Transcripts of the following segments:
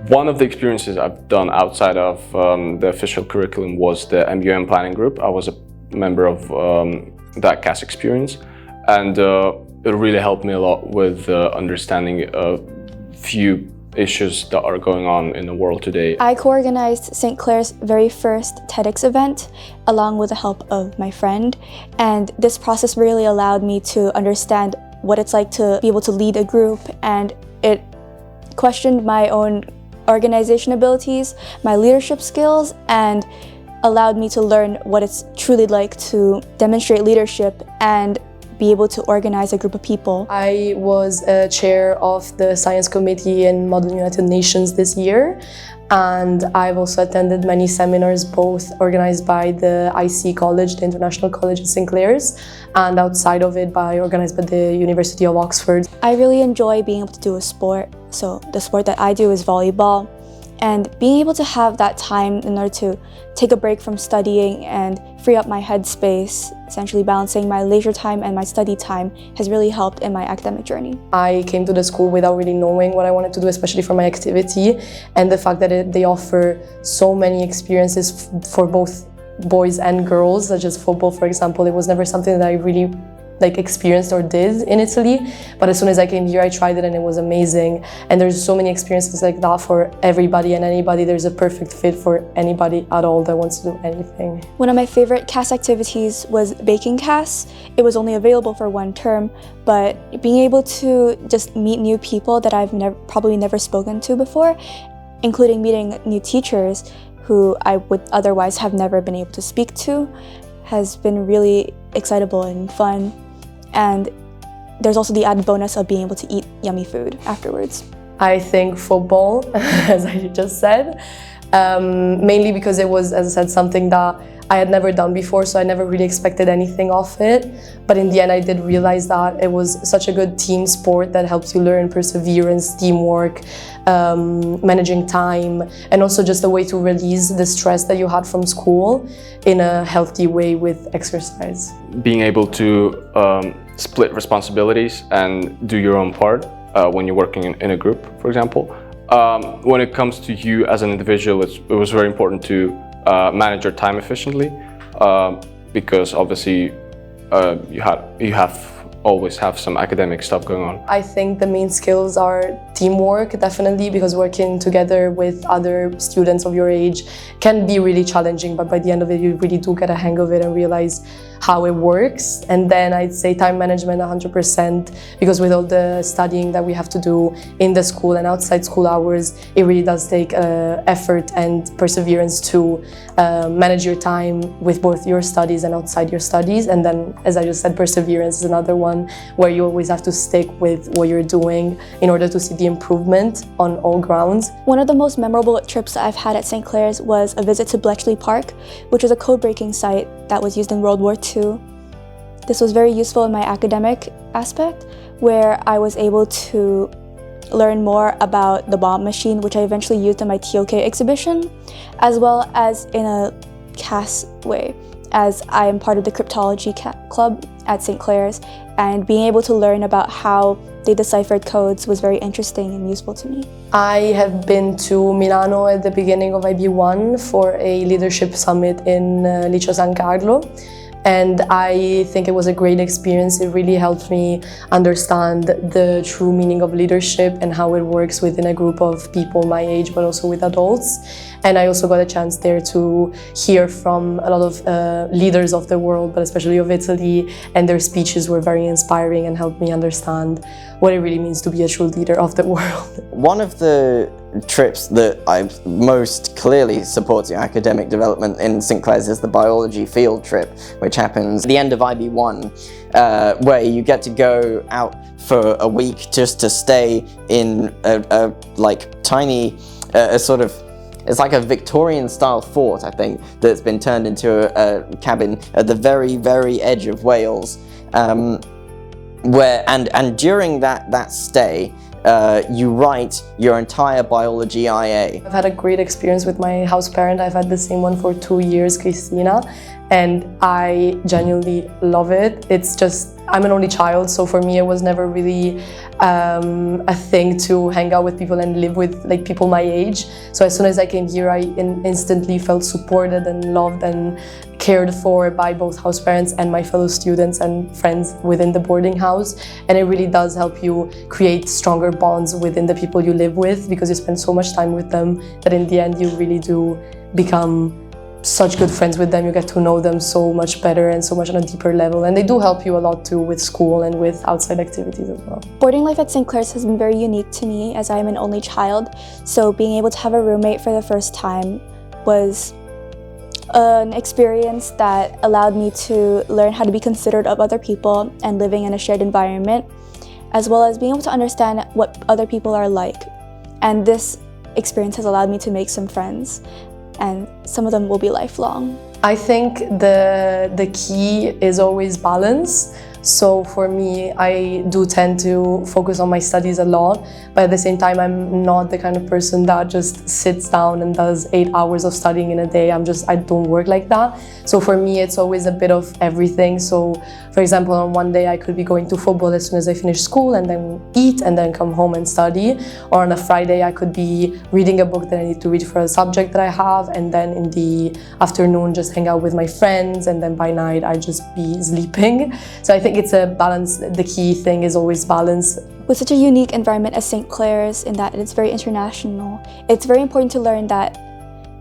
One of the experiences I've done outside of the official curriculum was the MUM planning group. I was a member of that CAS experience, and it really helped me a lot with understanding a few issues that are going on in the world today. I co-organized St Clare's very first TEDx event along with the help of my friend, and this process really allowed me to understand what it's like to be able to lead a group, and it questioned my own organization abilities, my leadership skills, and allowed me to learn what it's truly like to demonstrate leadership and be able to organize a group of people. I was a chair of the Science Committee in Modern United Nations this year, and I've also attended many seminars, both organized by the IC College, the International College in St Clare's, and outside of it organized by the University of Oxford. I really enjoy being able to do a sport. So the sport that I do is volleyball, and being able to have that time in order to take a break from studying and free up my headspace, essentially balancing my leisure time and my study time, has really helped in my academic journey. I came to the school without really knowing what I wanted to do, especially for my activity, and the fact that they offer so many experiences for both boys and girls, such as football, for example. It was never something that I really experienced or did in Italy, but as soon as I came here I tried it and it was amazing. And there's so many experiences like that for everybody and anybody. There's a perfect fit for anybody at all that wants to do anything. One of my favorite CAS activities was baking CAS. It was only available for one term, but being able to just meet new people that I've probably never spoken to before, including meeting new teachers who I would otherwise have never been able to speak to, has been really excitable and fun. And there's also the added bonus of being able to eat yummy food afterwards. I think football, as I just said, mainly because it was, as I said, something that I had never done before, so I never really expected anything of it. But in the end, I did realize that it was such a good team sport that helps you learn perseverance, teamwork, managing time, and also just a way to release the stress that you had from school in a healthy way with exercise. Being able to split responsibilities and do your own part when you're working in a group, for example. When it comes to you as an individual, it was very important to manage your time efficiently, because obviously you always have some academic stuff going on. I think the main skills are teamwork, definitely, because working together with other students of your age can be really challenging, but by the end of it you really do get a hang of it and realize how it works. And then I'd say time management 100%, because with all the studying that we have to do in the school and outside school hours, it really does take effort and perseverance to manage your time with both your studies and outside your studies. And then, as I just said, perseverance is another one where you always have to stick with what you're doing in order to see the improvement on all grounds. One of the most memorable trips that I've had at St Clare's was a visit to Bletchley Park, which was a code-breaking site that was used in World War II. This was very useful in my academic aspect, where I was able to learn more about the bomb machine, which I eventually used in my TOK exhibition, as well as in a CAS way, as I am part of the cryptology club at St Clare's, and being able to learn about how they deciphered codes was very interesting and useful to me. I have been to Milano at the beginning of IB1 for a leadership summit in Liceo San Carlo, and I think it was a great experience. It really helped me understand the true meaning of leadership and how it works within a group of people my age, but also with adults. And I also got a chance there to hear from a lot of leaders of the world, but especially of Italy, and their speeches were very inspiring and helped me understand what it really means to be a true leader of the world. One of the trips that I most clearly supporting academic development in St Clare's is the biology field trip, which happens at the end of IB1, where you get to go out for a week just to stay in a tiny, it's like a Victorian-style fort, I think, that's been turned into a cabin at the very, very edge of Wales. And during that stay, you write your entire biology IA. I've had a great experience with my house parent. I've had the same one for 2 years, Christina, and I genuinely love it. It's just I'm an only child, so for me it was never really a thing to hang out with people and live with like people my age. So as soon as I came here, I instantly felt supported and loved and cared for by both house parents and my fellow students and friends within the boarding house. And it really does help you create stronger bonds within the people you live with, because you spend so much time with them that in the end you really do become such good friends with them. You get to know them so much better and so much on a deeper level, and they do help you a lot too with school and with outside activities as well. Boarding life at St Clare's has been very unique to me as I am an only child, so being able to have a roommate for the first time was an experience that allowed me to learn how to be considerate of other people and living in a shared environment, as well as being able to understand what other people are like. And this experience has allowed me to make some friends, and some of them will be lifelong. I think the key is always balance. So for me, I do tend to focus on my studies a lot, but at the same time, I'm not the kind of person that just sits down and does 8 hours of studying in a day. I don't work like that. So for me, it's always a bit of everything. So for example, on one day I could be going to football as soon as I finish school and then eat and then come home and study. Or on a Friday, I could be reading a book that I need to read for a subject that I have, and then in the afternoon just hang out with my friends, and then by night I just be sleeping. So I think it's a balance. The key thing is always balance. With such a unique environment as St Clare's, in that it's very international, it's very important to learn that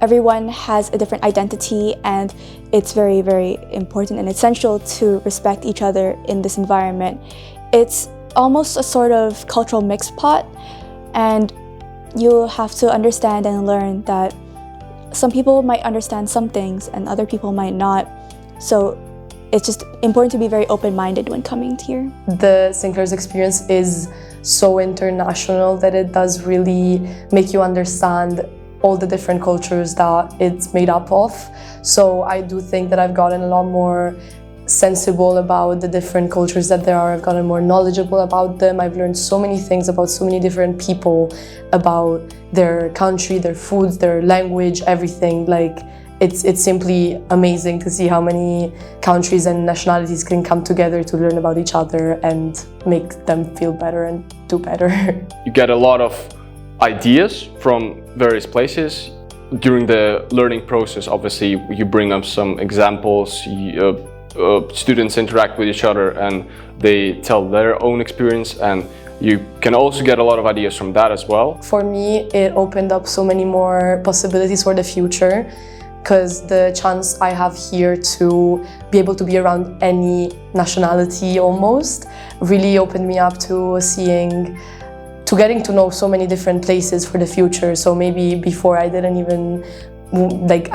everyone has a different identity, and it's very, very important and essential to respect each other in this environment. It's almost a sort of cultural mixed pot, and you'll have to understand and learn that some people might understand some things and other people might not. So it's just important to be very open-minded when coming here. The St Clare's experience is so international that it does really make you understand all the different cultures that it's made up of. So I do think that I've gotten a lot more sensible about the different cultures that there are. I've gotten more knowledgeable about them. I've learned so many things about so many different people, about their country, their foods, their language, everything. Like, it's simply amazing to see how many countries and nationalities can come together to learn about each other and make them feel better and do better. You get a lot of ideas from various places. During the learning process, obviously, you bring up some examples. Students interact with each other and they tell their own experience, and you can also get a lot of ideas from that as well. For me, it opened up so many more possibilities for the future, because the chance I have here to be able to be around any nationality almost really opened me up to getting to know so many different places for the future. So maybe before I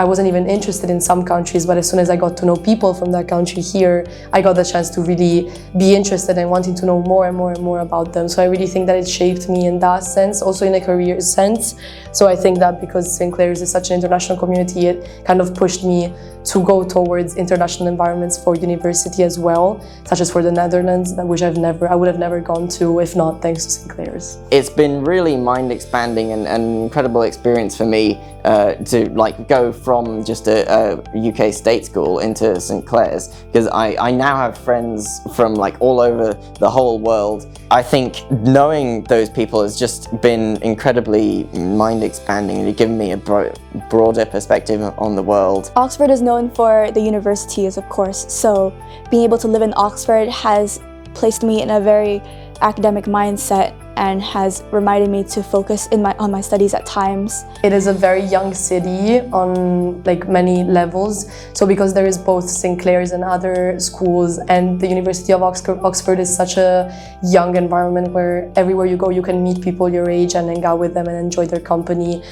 wasn't even interested in some countries, but as soon as I got to know people from that country here, I got the chance to really be interested and wanting to know more and more and more about them. So I really think that it shaped me in that sense, also in a career sense. So I think that because St Clare's is such an international community, it kind of pushed me to go towards international environments for university as well, such as for the Netherlands, which I would have never gone to if not thanks to St Clare's. It's been really mind-expanding and an incredible experience for me to go from just a UK state school into St Clare's, because I now have friends from all over the whole world. I think knowing those people has just been incredibly mind-expanding, and it's given me a broader perspective on the world. Oxford is known for the universities, of course, so being able to live in Oxford has placed me in a very academic mindset and has reminded me to focus on my studies at times. It is a very young city on many levels. So because there is both St Clare's and other schools, and the University of Oxford is such a young environment where everywhere you go you can meet people your age and hang out with them and enjoy their company.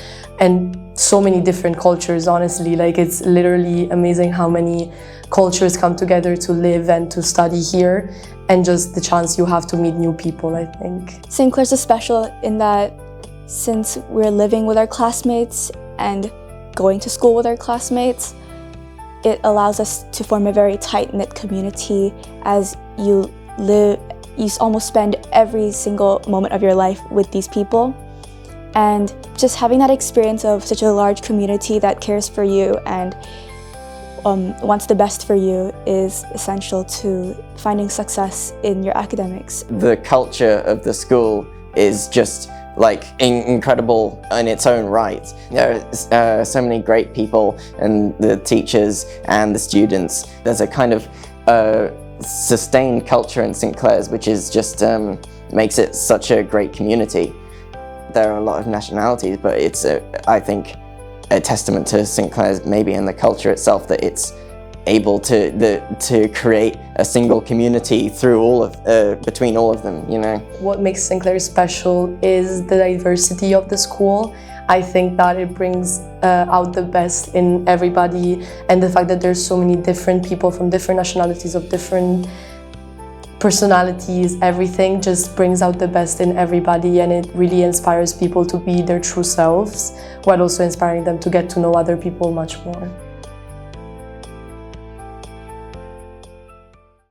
And so many different cultures, honestly. It's literally amazing how many cultures come together to live and to study here, and just the chance you have to meet new people, I think. St Clare's is special in that since we're living with our classmates and going to school with our classmates, it allows us to form a very tight-knit community as you almost spend every single moment of your life with these people. And just having that experience of such a large community that cares for you and wants the best for you is essential to finding success in your academics. The culture of the school is just like incredible in its own right. There are so many great people, and the teachers and the students. There's a kind of sustained culture in St Clare's, which is just makes it such a great community. There are a lot of nationalities, but it's I think a testament to St Clare's, maybe in the culture itself, that it's able to create a single community through all of between all of them, you know. What makes St Clare special is the diversity of the school. I think that it brings out the best in everybody, and the fact that there's so many different people from different nationalities, of different personalities, everything just brings out the best in everybody, and it really inspires people to be their true selves, while also inspiring them to get to know other people much more.